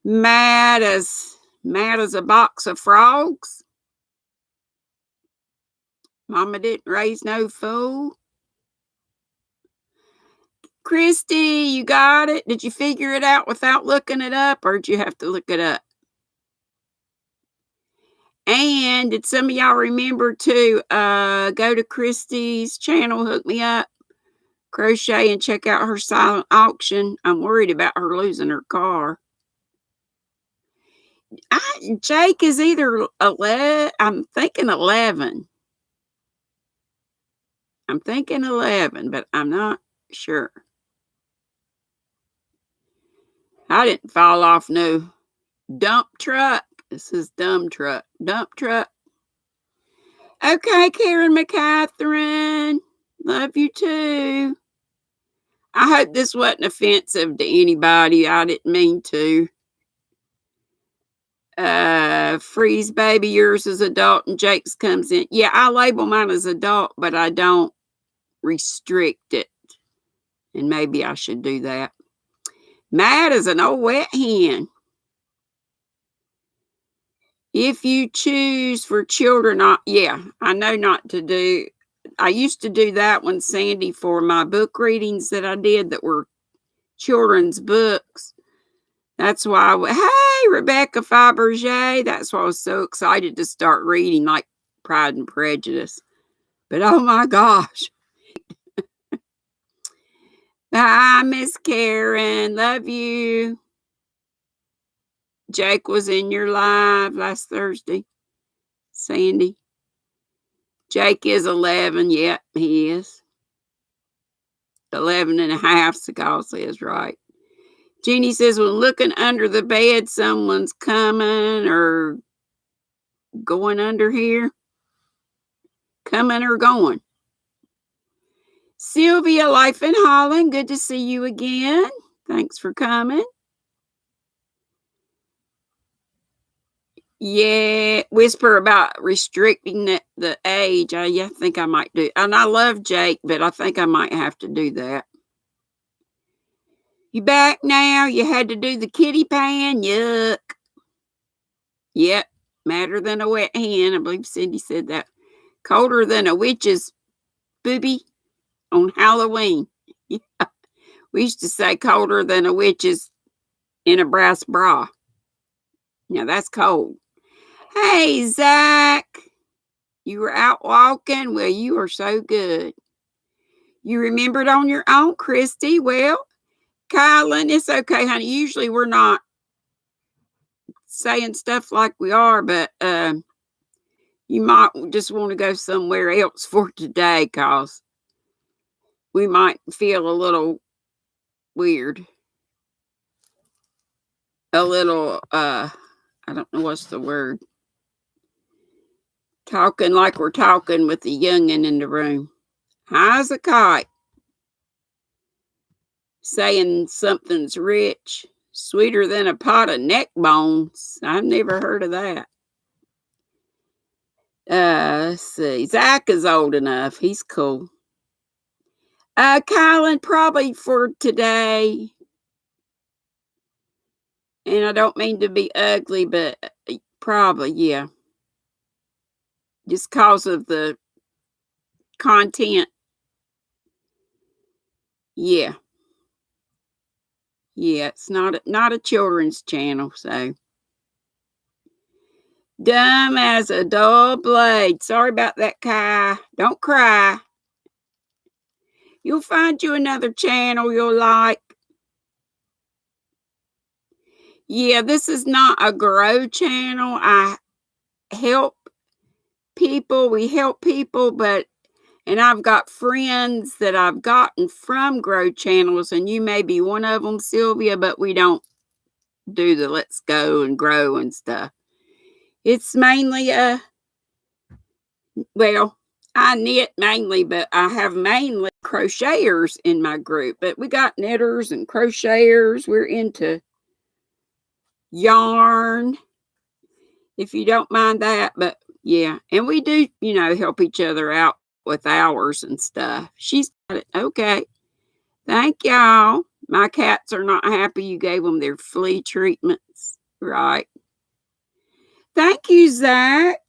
Mad as a box of frogs. Mama didn't raise no fool. Christy, you got it? Did you figure it out without looking it up, or did you have to look it up? And did some of y'all remember to go to Christy's channel, Hook Me Up Crochet, and check out her silent auction? I'm worried about her losing her car. Jake is either 11. I'm thinking 11. I'm thinking 11, but I'm not sure. I didn't fall off no dump truck. This is dumb truck. Dump truck. Okay, Karen McCatherine. Love you too. I hope this wasn't offensive to anybody. I didn't mean to. Freeze baby, yours is adult and Jake's comes in. Yeah, I label mine as adult, but I don't restrict it. And maybe I should do that. Mad as an old wet hen. If you choose for children, yeah, I know not to do. I used to do that one, Sandy, for my book readings that I did that were children's books. That's why hey, Rebecca Fabergé. That's why I was so excited to start reading, like Pride and Prejudice. But oh my gosh. Hi, Miss Karen. Love you. Jake was in your live last Thursday. Sandy. Jake is 11. Yep, he is. 11 and a half, Seagal says, right. Jeannie says, when looking under the bed, someone's coming or going under here. Coming or going. Sylvia, Life in Holland, good to see you again. Thanks for coming. Yeah, whisper about restricting the age. I think I might do. And I love Jake, but I think I might have to do that. You back now? You had to do the kitty pan? Yuck. Yep, madder than a wet hen. I believe Cindy said that. Colder than a witch's booby on Halloween. Yeah. We used to say colder than a witch's in a brass bra. Now that's cold. Hey, Zach. You were out walking? Well, you are so good. You remembered on your own, Christy. Well, Kylan, it's okay, honey. Usually we're not saying stuff like we are, but you might just want to go somewhere else for today because we might feel a little weird. A little, I don't know what's the word. Talking like we're talking with the youngin' in the room. High as a kite. Saying something's rich, sweeter than a pot of neck bones. I've never heard of that. Let's see. Zach is old enough. He's cool. Kylan, probably for today. And I don't mean to be ugly, but probably, yeah. Just because of the content. Yeah. Yeah, it's not a children's channel, so. Dumb as a dull blade. Sorry about that, Kai. Don't cry. You'll find you another channel you'll like. Yeah, this is not a grow channel. I help people. We help people, and I've got friends that I've gotten from grow channels, and you may be one of them, Sylvia, but we don't do the let's go and grow and stuff. It's mainly well, I knit mainly, but I have mainly crocheters in my group. But we got knitters and crocheters. We're into yarn, if you don't mind that. But yeah, and we do, help each other out with hours and stuff. She's got it. Okay. Thank y'all. My cats are not happy you gave them their flea treatments. Right. Thank you, Zach.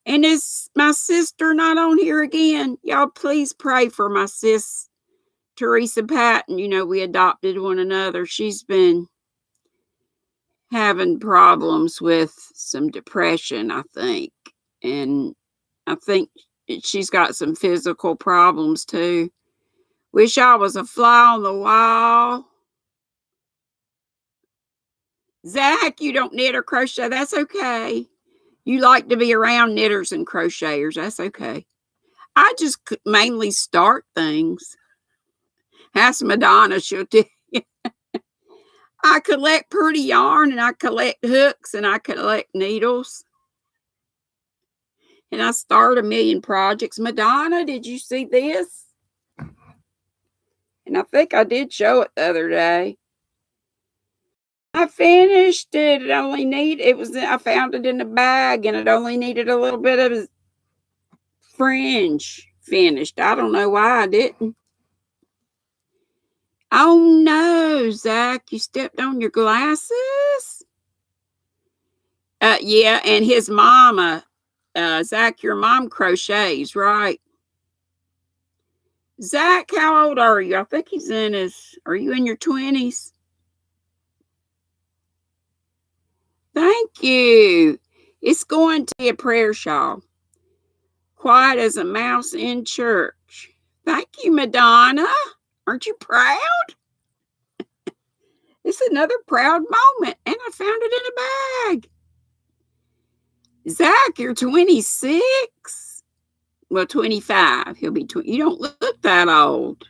And is my sister not on here again? Y'all please pray for my sis, Teresa Patton. We adopted one another. She's been having problems with some depression, I think. And I think she's got some physical problems too. Wish I was a fly on the wall. Zach, you don't knit or crochet. That's okay. You like to be around knitters and crocheters. That's okay. I just mainly start things. Ask Madonna. She'll tell you. I collect pretty yarn, and I collect hooks, and I collect needles. And I start a million projects. Madonna, did you see this? And I think I did show it the other day. I finished it. I found it in a bag, and it only needed a little bit of fringe finished. I don't know why I didn't. Oh no, Zach, you stepped on your glasses? Yeah, and his mama, Zach, your mom crochets, right? Zach, how old are you? I think are you in your 20s? Thank you. It's going to be a prayer shawl. Quiet as a mouse in church. Thank you, Madonna. Aren't you proud? It's another proud moment, and I found it in a bag. Zach, you're 26. Well, 25. He'll be 20. You don't look that old.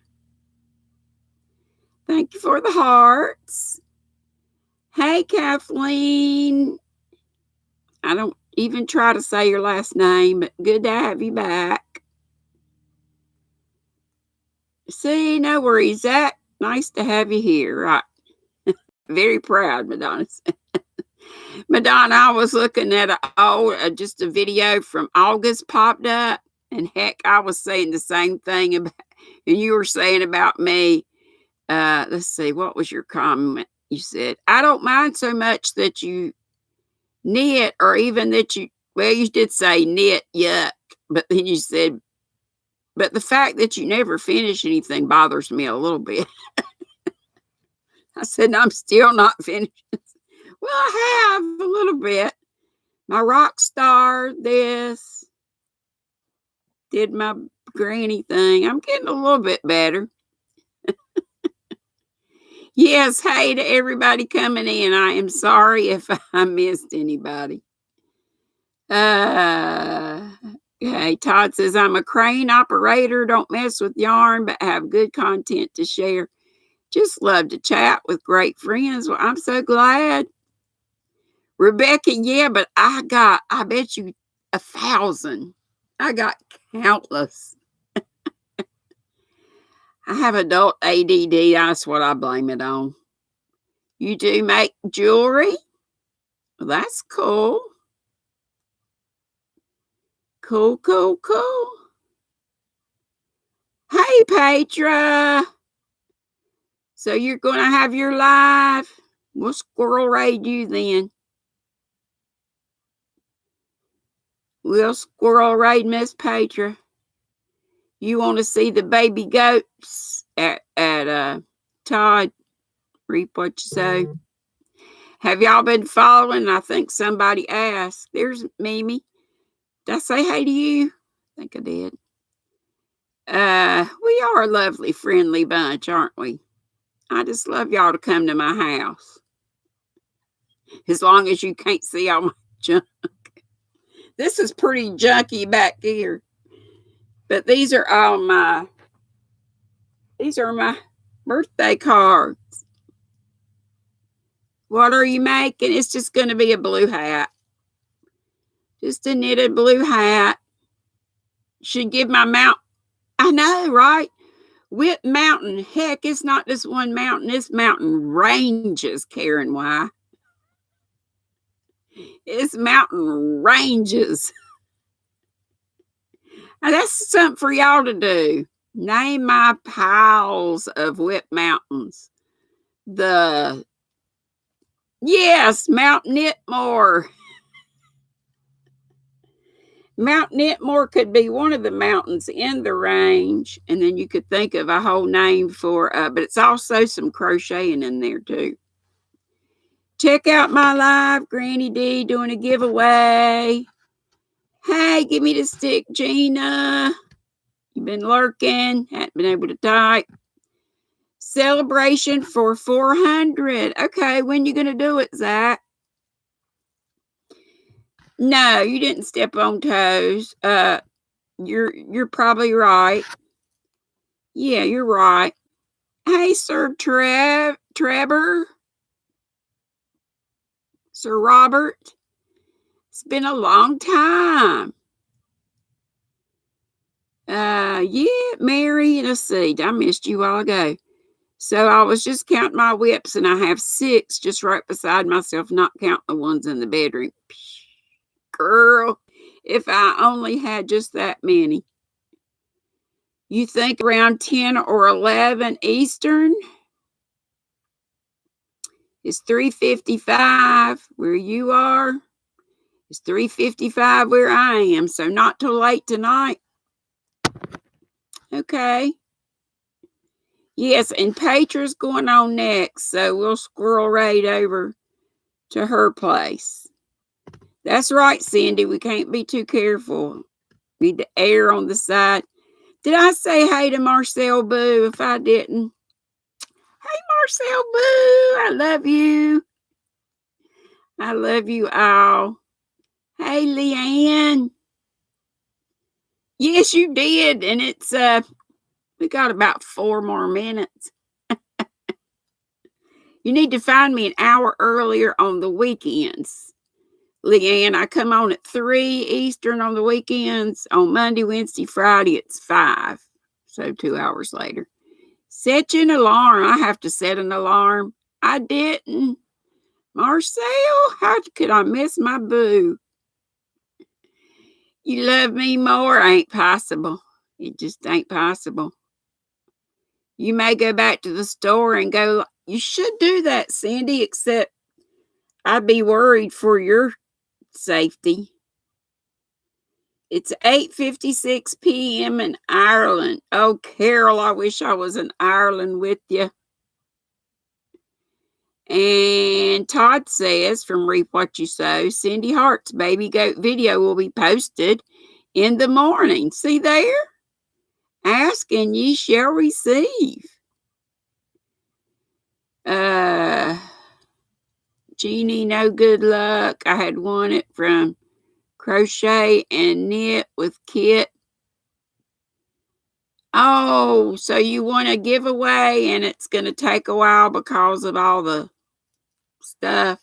Thank you for the hearts. Hey, Kathleen. I don't even try to say your last name, but good to have you back. See, no worries, Zach. Nice to have you here. Right. Very proud, Madonna. Madonna, I was looking at just a video from August popped up, and heck, I was saying the same thing and you were saying about me. Let's see, what was your comment? You said, I don't mind so much that you knit, or even that you did say knit, yuck, but then you said, but the fact that you never finish anything bothers me a little bit. I said, I'm still not finished. Well, I have a little bit. My rock star, this, did my granny thing. I'm getting a little bit better. Yes, hey to everybody coming in. I am sorry if I missed anybody. Okay, Todd says, I'm a crane operator. Don't mess with yarn, but have good content to share. Just love to chat with great friends. Well, I'm so glad. Rebecca, yeah, but I bet you 1,000. I got countless. I have adult ADD. That's what I blame it on. You do make jewelry? Well, that's cool. Cool. Hey, Petra. So you're going to have your live? We'll squirrel raid you then. We'll squirrel raid Miss Petra. You want to see the baby goats at Todd? Reap what you sow. Have y'all been following? I think somebody asked. There's Mimi. Did I say hey to you? I think I did. We are a lovely, friendly bunch, aren't we? I just love y'all to come to my house. As long as you can't see all my junk. This is pretty junky back here. But these are my birthday cards. What are you making? It's just going to be a blue hat. Just a knitted blue hat. Should give my mount. I know, right? Whip Mountain. Heck, it's not just one mountain. It's mountain ranges, Karen. Why? It's mountain ranges. Now, that's something for y'all to do. Name my piles of Whip Mountains. Yes, Mount Knitmore. Mount Knitmore could be one of the mountains in the range, and then you could think of a whole name for, but it's also some crocheting in there too. Check out my live, GrannyDee doing a giveaway. Hey, give me the stick, Gina. You've been lurking, hadn't been able to type. Celebration for 400. Okay, when you going to do it, Zach? No, you didn't step on toes. You're probably right. Yeah, you're right. Hey, Sir Trevor, Sir Robert. It's been a long time. Yeah, Mary, let's see. I missed you a while ago. So I was just counting my whips, and I have 6 just right beside myself, not counting the ones in the bedroom. Girl, if I only had just that many. You think around 10 or 11 Eastern? It's 3:55 where you are. It's 3:55 where I am, so not till late tonight. Okay. Yes, and Petra's going on next, so we'll squirrel right over to her place. That's right, Cindy. We can't be too careful. Need to err on the side. Did I say hey to Marcel Boo? If I didn't, hey Marcel Boo, I love you. I love you all. Hey Leanne. Yes, you did, and it's we got about 4 more minutes. You need to find me an hour earlier on the weekends. Leanne, I come on at 3 Eastern on the weekends. On Monday, Wednesday, Friday, it's 5. So 2 hours later. Set you an alarm. I have to set an alarm. I didn't. Marcel, how could I miss my boo? You love me more? Ain't possible. It just ain't possible. You may go back to the store and go, you should do that, Cindy, except I'd be worried for your safety. It's 8:56 p.m. in Ireland. Oh, Carol, I wish I was in Ireland with you. And Todd says, from Reap What You Sow, Cindy Hart's baby goat video will be posted in the morning. See there? Ask and ye shall receive. Jeannie, no good luck. I had won it from Crochet and Knit with Kit. Oh, so you want a giveaway and it's going to take a while because of all the stuff.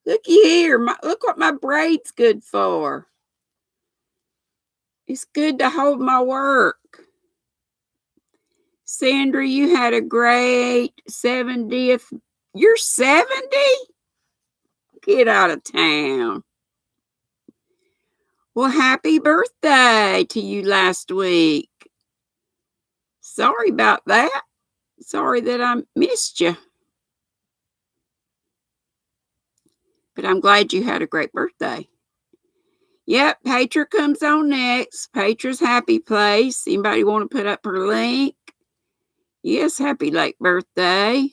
Looky here. Look what my braid's good for. It's good to hold my work. Sandra, you had a great 70th. You're 70? Get out of town. Well, happy birthday to you last week. Sorry about that. Sorry that I missed you. But I'm glad you had a great birthday. Yep, Petra comes on next. Petra's happy place. Anybody want to put up her link? Yes, happy late birthday.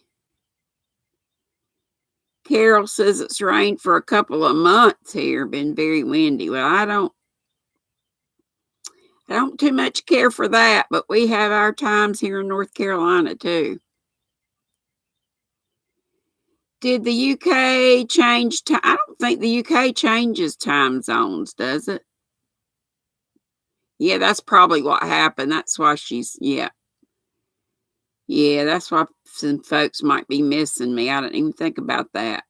Carol says it's rained for a couple of months here. Been very windy. Well, I don't too much care for that, but we have our times here in North Carolina too. Did the UK change time? I don't think the UK changes time zones, does it? Yeah, that's probably what happened. That's why she's, yeah. Yeah, that's why some folks might be missing me. I didn't even think about that.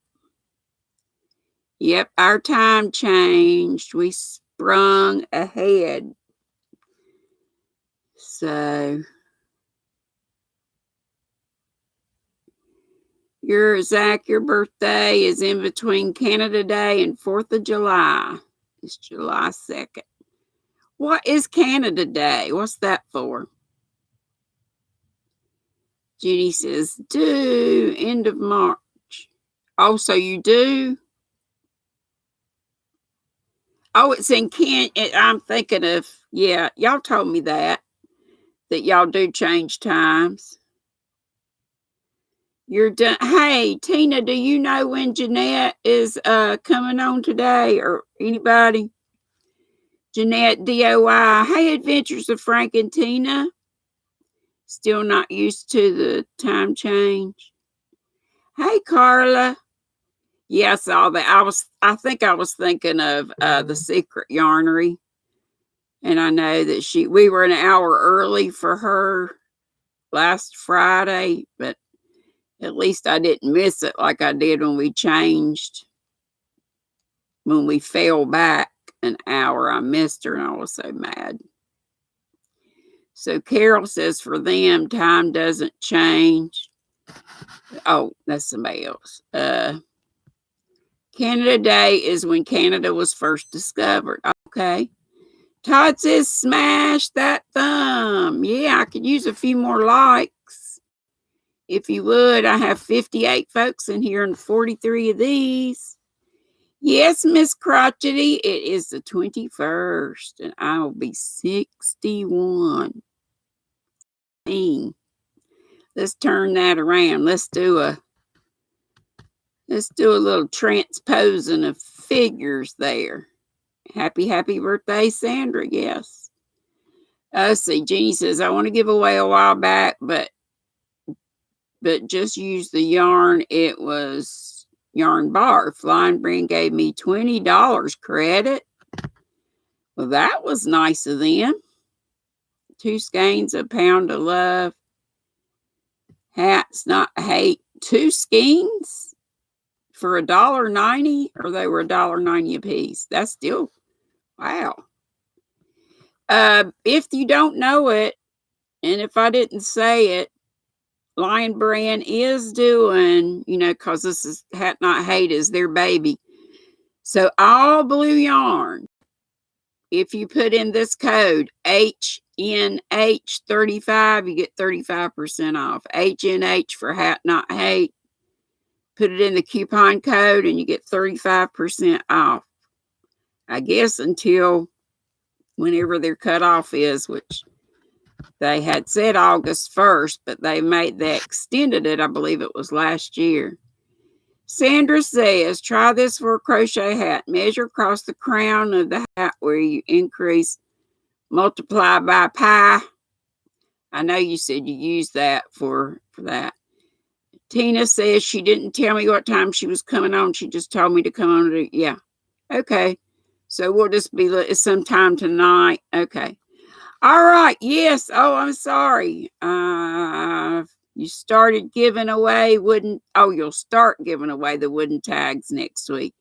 Yep, our time changed. We sprung ahead. So, Zach, your birthday is in between Canada Day and 4th of July. It's July 2nd. What is Canada Day? What's that for? Judy says, do end of March. Oh, so you do? Oh, it's in I'm thinking of, yeah, y'all told me that y'all do change times. You're done. Hey, Tina, do you know when Jeanette is coming on today, or anybody? Jeanette DOI. Hey, Adventures of Frank and Tina. Still not used to the time change. Hey, Carla. Yeah, I saw that. I think I was thinking of the Secret Yarnery. And I know that we were an hour early for her last Friday, but at least I didn't miss it like I did when we fell back an hour. I missed her and I was so mad. So Carol says for them, time doesn't change. Oh, that's somebody else. Canada Day is when Canada was first discovered. Okay. Todd says, smash that thumb. Yeah, I could use a few more likes. If you would, I have 58 folks in here and 43 of these. Yes, Miss Crotchety, it is the 21st, and I will be 61. Let's turn that around. Let's do a little transposing of figures there. Happy birthday, Sandra. Yes. Let's see. Jeannie says, I want to give away a while back, but just use the yarn. It was Yarn Bar. Flying Brand gave me $20 credit. Well, that was nice of them. 2 skeins, a pound of love. Hats not hate. 2 skeins for $1.90, or they were $1.90 a piece. That's still wow. If you don't know it, and if I didn't say it, Lion Brand is doing, because this is Hat Not Hate is their baby. So all blue yarn, if you put in this code HNH35, you get 35% off. HNH for Hat Not Hate. Put it in the coupon code and you get 35% off. I guess until whenever their cutoff is, which they had said August 1st, but they extended it. I believe it was last year. Sandra says, try this for a crochet hat. Measure across the crown of the hat where you multiply by pi. I know you said you used that for that. Tina says she didn't tell me what time she was coming on. She just told me to come on. Yeah. Okay. So we'll just be sometime tonight. Okay. All right. Yes. Oh, I'm sorry. You started giving away you'll start giving away the wooden tags next week.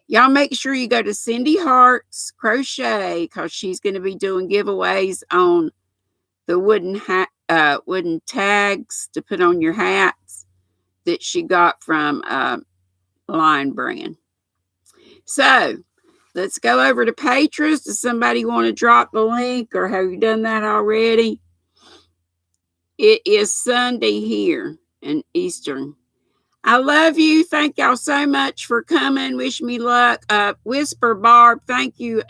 Y'all make sure you go to Cindy Hart's Crochet because she's going to be doing giveaways on the wooden tags to put on your hats that she got from Lion Brand. So let's go over to Patreon. Does somebody want to drop the link, or have you done that already? It is Sunday here in Eastern. I love you. Thank y'all so much for coming. Wish me luck. Whisper Barb, thank you,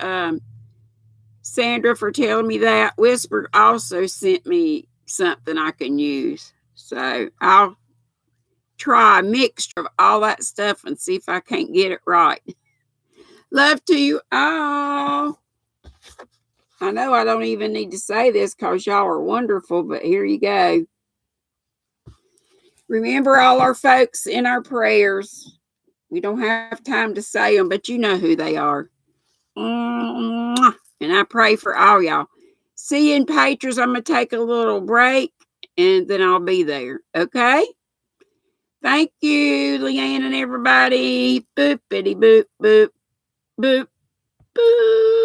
Sandra, for telling me that. Whisper also sent me something I can use. So I'll try a mixture of all that stuff and see if I can't get it right. Love to you all. I know I don't even need to say this because y'all are wonderful, but here you go. Remember all our folks in our prayers. We don't have time to say them, but you know who they are. And I pray for all y'all. See you in Patreon. I'm going to take a little break and then I'll be there. Okay? Thank you, Leanne and everybody. Boop, bitty, boop, boop, boop, boop.